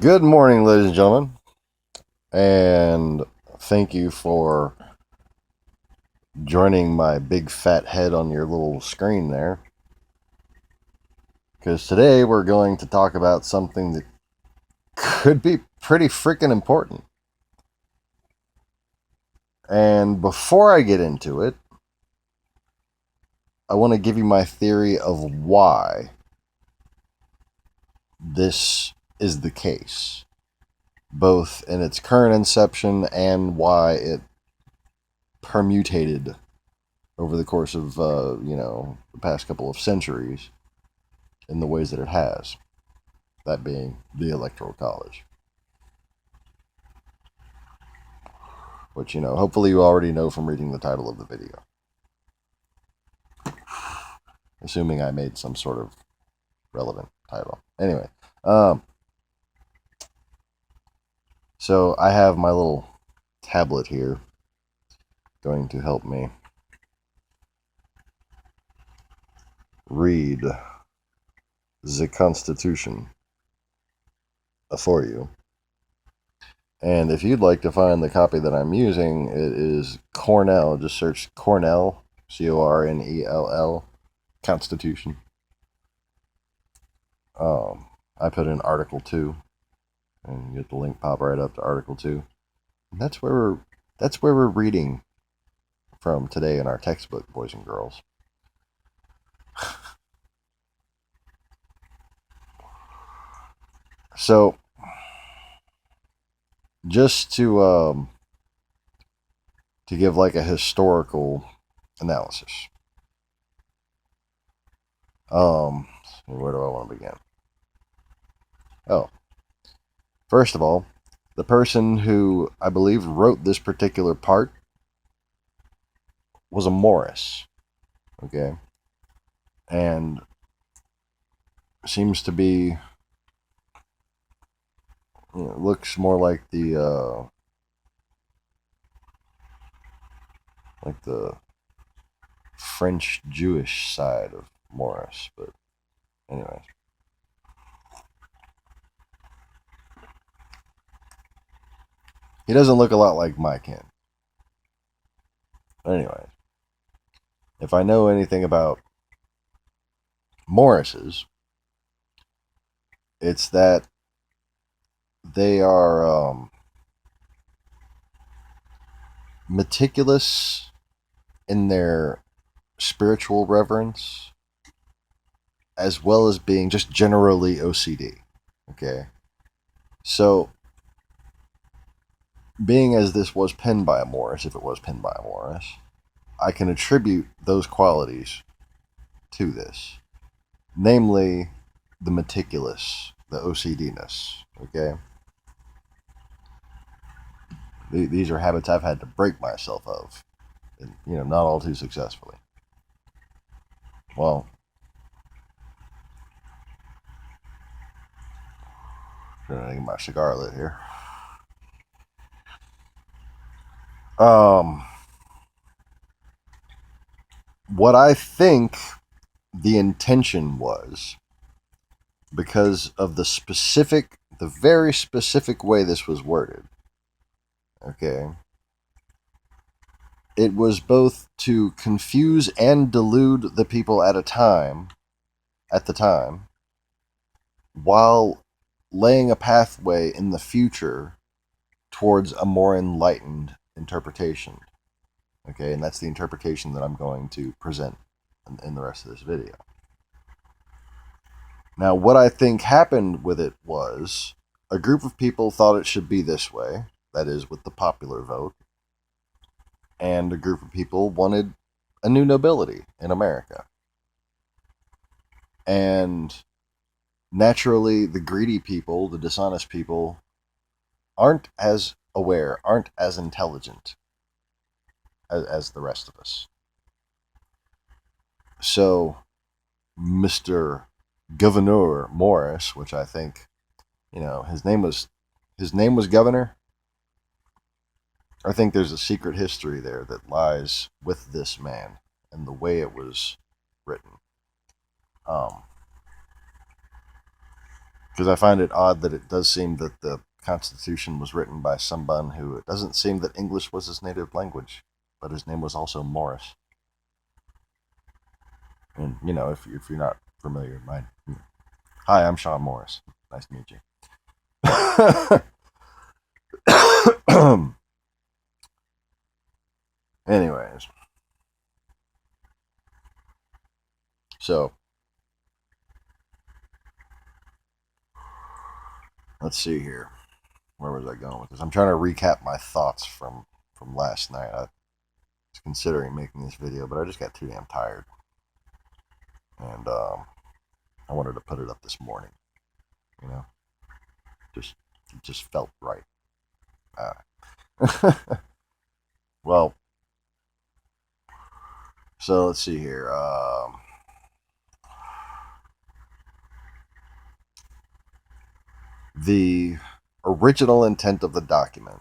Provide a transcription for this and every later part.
Good morning, ladies and gentlemen, and thank you for joining my big fat head on your little screen there. Because today we're going to talk about something that could be pretty freaking important. And before I get into it, I want to give you my theory of why this is the case, both in its current inception and why it permutated over the course of the past couple of centuries in the ways that it has, that being the Electoral College, which hopefully you already know from reading the title of the video, assuming I made some sort of relevant title. Anyway, um, so I have my little tablet here going to help me read the Constitution for you. And if you'd like to find the copy that I'm using, it is Cornell. Just search Cornell, Cornell, Constitution. I put in Article 2, and you get the link pop right up to Article 2. And that's where we're reading from today in our textbook, boys and girls. So, just to give like a historical analysis. Where do I want to begin? Oh, first of all, the person who I believe wrote this particular part was a Morris. Okay, and seems to be, looks more like the French Jewish side of Morris. But anyways, he doesn't look a lot like my kin. Anyways, if I know anything about Morrises, it's that they are meticulous in their spiritual reverence, as well as being just generally OCD. Okay, so being as this was penned by a Morris, if it was penned by a Morris, I can attribute those qualities to this, namely the meticulous, the OCD-ness. Okay, these are habits I've had to break myself of, and not all too successfully. Well, trying to get my cigar lit here. Um, what I think the intention was, because of the very specific way this was worded. Okay. It was both to confuse and delude the people at the time, while laying a pathway in the future towards a more enlightened interpretation. Okay, and that's the interpretation that I'm going to present in the rest of this video. Now, what I think happened with it was a group of people thought it should be this way, that is, with the popular vote, and a group of people wanted a new nobility in America. And naturally, the greedy people, the dishonest people, aren't as aware, aren't as intelligent as the rest of us. So, Mr. Governor Morris, which I think, his name was Governor. I think there's a secret history there that lies with this man and the way it was written. Because I find it odd that it does seem that the Constitution was written by someone who, it doesn't seem that English was his native language, but his name was also Morris. And, you know, if you're not familiar, hi, I'm Sean Morris. Nice to meet you. Anyways, so let's see here. Where was I going with this? I'm trying to recap my thoughts from last night. I was considering making this video, but I just got too damn tired, and I wanted to put it up this morning. You know, it just felt right. Well, so let's see here. The original intent of the document.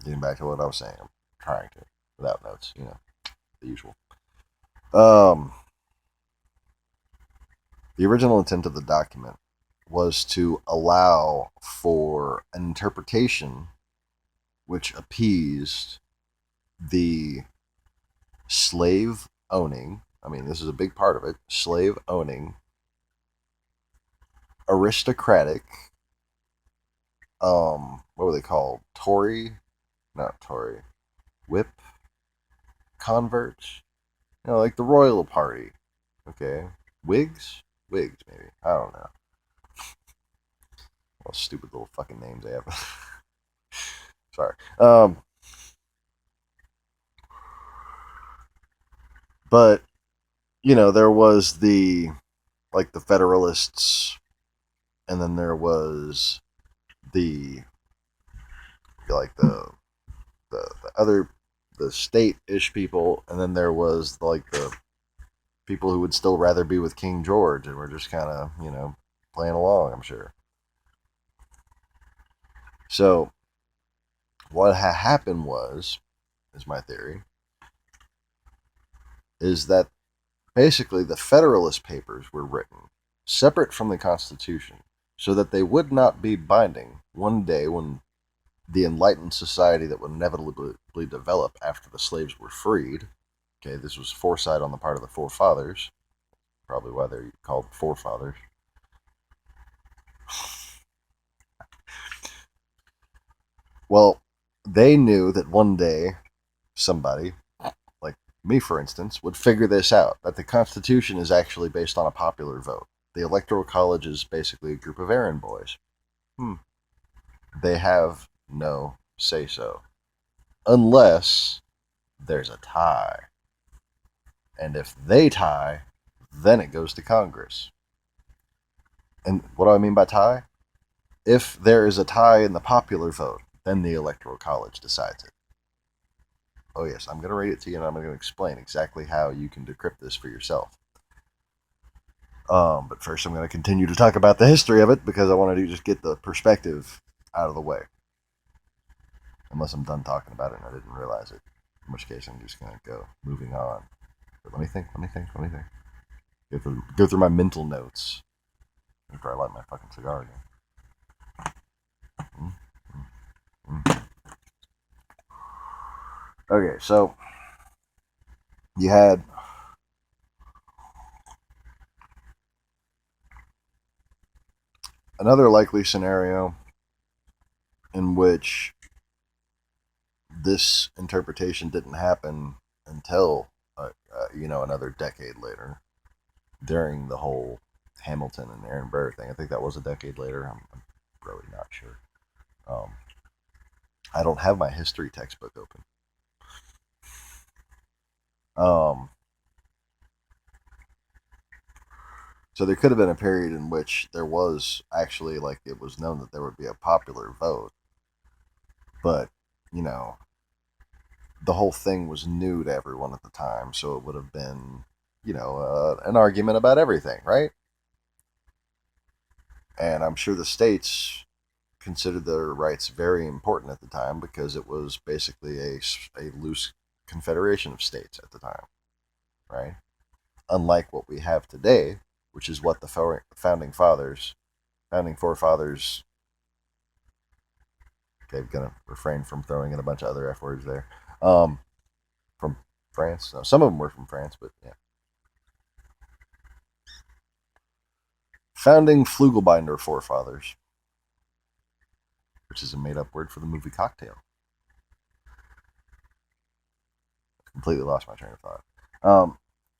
Getting back to what I was saying, I'm trying to, without notes, you know, the usual. The original intent of the document was to allow for an interpretation which appeased the slave owning, I mean, this is a big part of it, slave owning, aristocratic, what were they called? Not Tory, whip converts? You know, like the royal party. Okay. Whigs, maybe. I don't know. Well, stupid little fucking names they have. Sorry. But, you know, there was the Federalists, and then there was the the other, the state-ish people, and then there was the people who would still rather be with King George, and were just kind of, you know, playing along, I'm sure. So what happened is my theory, is that basically the Federalist Papers were written separate from the Constitution so that they would not be binding one day when the enlightened society that would inevitably develop after the slaves were freed. Okay, this was foresight on the part of the forefathers, probably why they're called forefathers. Well, they knew that one day somebody, like me for instance, would figure this out, that the Constitution is actually based on a popular vote. The Electoral College is basically a group of errand boys. They have no say-so. Unless there's a tie. And if they tie, then it goes to Congress. And what do I mean by tie? If there is a tie in the popular vote, then the Electoral College decides it. Oh yes, I'm going to read it to you, and I'm going to explain exactly how you can decrypt this for yourself. But first I'm going to continue to talk about the history of it, because I want to just get the perspective out of the way. Unless I'm done talking about it and I didn't realize it. In which case I'm just going to go moving on. But let me think. Go through my mental notes after I light my fucking cigar again. Okay, so you had another likely scenario in which this interpretation didn't happen until another decade later, during the whole Hamilton and Aaron Burr thing. I think that was a decade later. I'm really not sure. I don't have my history textbook open. So there could have been a period in which there was actually, it was known that there would be a popular vote, but, you know, the whole thing was new to everyone at the time, so it would have been, an argument about everything, right? And I'm sure the states considered their rights very important at the time, because it was basically a loose confederation of states at the time, right? Unlike what we have today, which is what the founding forefathers. Okay, I'm gonna refrain from throwing in a bunch of other F words there. From France. No, some of them were from France, but yeah. Founding Flugelbinder forefathers, which is a made-up word for the movie Cocktail. Completely lost my train of thought.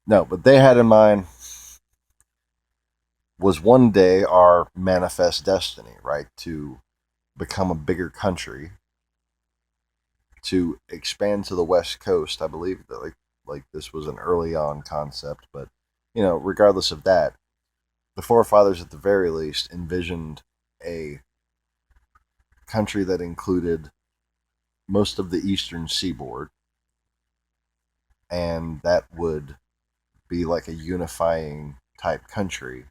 No, but they had in mind was one day our manifest destiny, right? To become a bigger country, to expand to the West Coast. I believe that like this was an early on concept, but regardless of that, the forefathers at the very least envisioned a country that included most of the eastern seaboard, and that would be like a unifying type country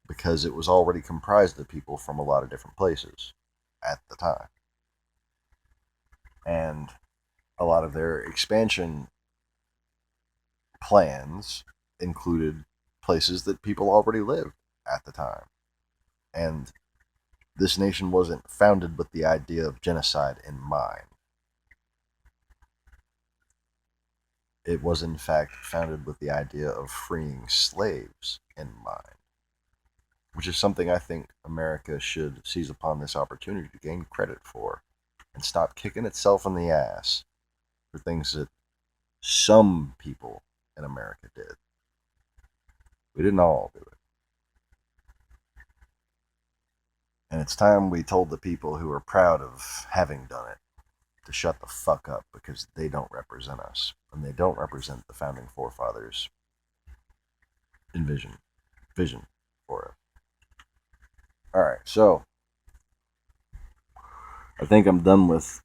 because it was already comprised of people from a lot of different places at the time. And a lot of their expansion plans included places that people already lived at the time. And this nation wasn't founded with the idea of genocide in mind. It was, in fact, founded with the idea of freeing slaves in mind, which is something I think America should seize upon this opportunity to gain credit for and stop kicking itself in the ass for things that some people in America did. We didn't all do it. And it's time we told the people who are proud of having done it to shut the fuck up, because they don't represent us, and they don't represent the founding forefathers' vision for us. Alright, so I think I'm done with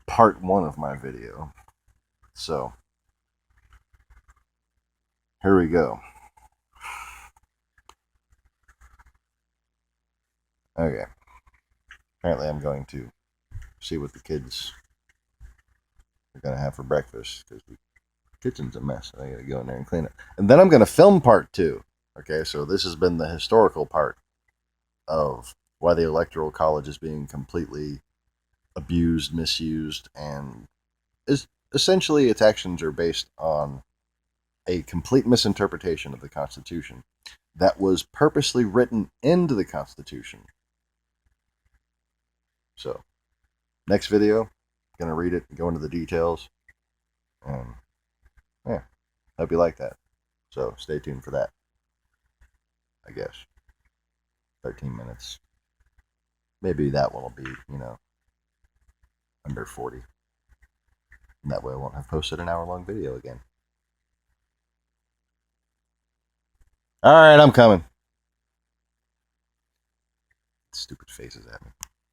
part 1 of my video. So here we go. Okay. Apparently I'm going to see what the kids are going to have for breakfast, because the kitchen's a mess. I got to go in there and clean it. And then I'm going to film part 2. Okay, so this has been the historical part of why the Electoral College is being completely abused, misused, and is essentially its actions are based on a complete misinterpretation of the Constitution that was purposely written into the Constitution. So, next video, gonna read it, go into the details, and yeah, hope you like that. So stay tuned for that. I guess 13 minutes. Maybe that one will be, under 40. And that way I won't have posted an hour-long video again. Alright, I'm coming. Stupid faces at me.